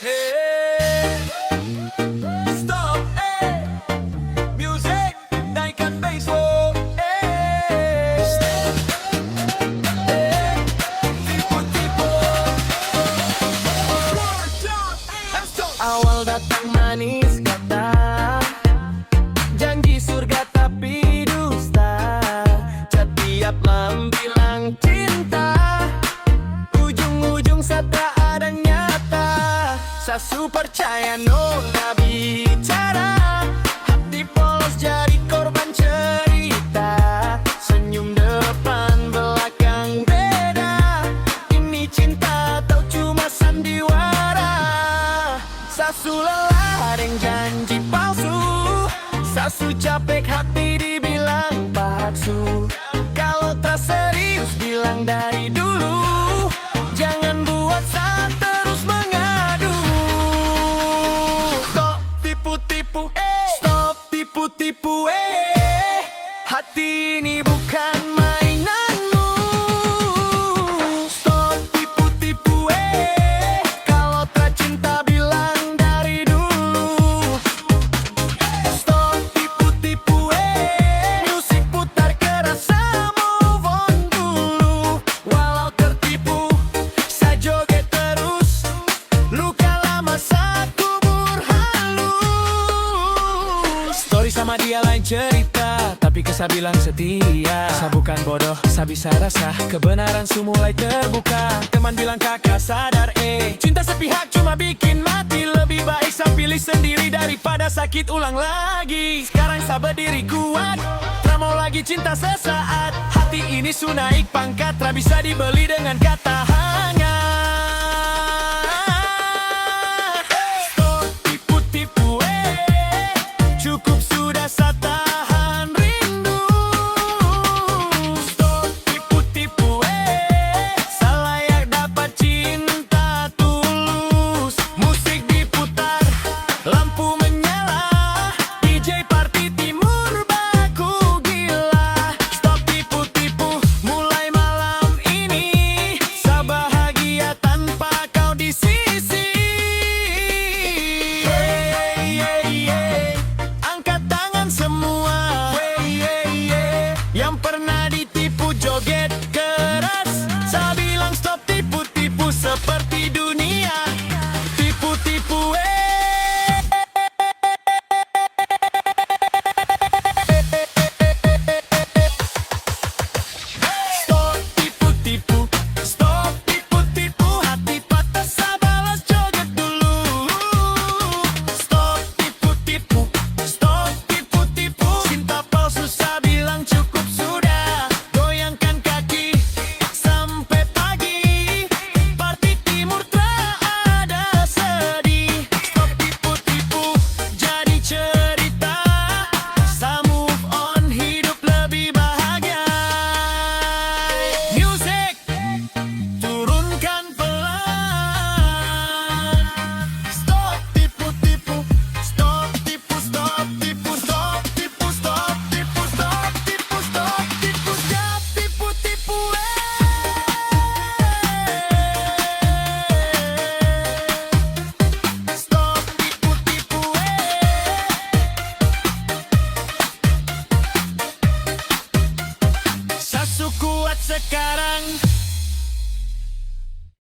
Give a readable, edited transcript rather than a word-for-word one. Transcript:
Hey, stop, music, naikkan bass, oh, tipu-tipu. Awal datang manis kata, janji surga tapi dusta. Setiap malam bilang cinta, ujung-ujung tak ada nyata. Sasu percaya nona bicara, hati polos jadi korban cerita. Senyum depan belakang beda, ini cinta atau cuma sandiwara. Sasu lelah dengan janji palsu, sasu capek hati dibilang palsu. Kalau tak serius bilang dari dulu, jangan buat saat terus mengadu. Stop tipu-tipu, stop tipu-tipu, hati ini bukan mainanmu. Stop tipu-tipu, kalau tak cinta bilang dari dulu. Stop tipu-tipu, musik putar kerasa move on dulu. Walau tertipu, saya joget terus, luka lama saya kubur halus. Story sama dia lain cerita, tapi kesah bilang setia. Saya bukan bodoh, saya bisa rasa kebenaran su mulai terbuka. Teman bilang kakak sadar, cinta sepihak cuma bikin mati. Lebih baik saya pilih sendiri daripada sakit ulang lagi. Sekarang saya berdiri kuat, tak mau lagi cinta sesaat. Hati ini su naik pangkat, tak bisa dibeli dengan kata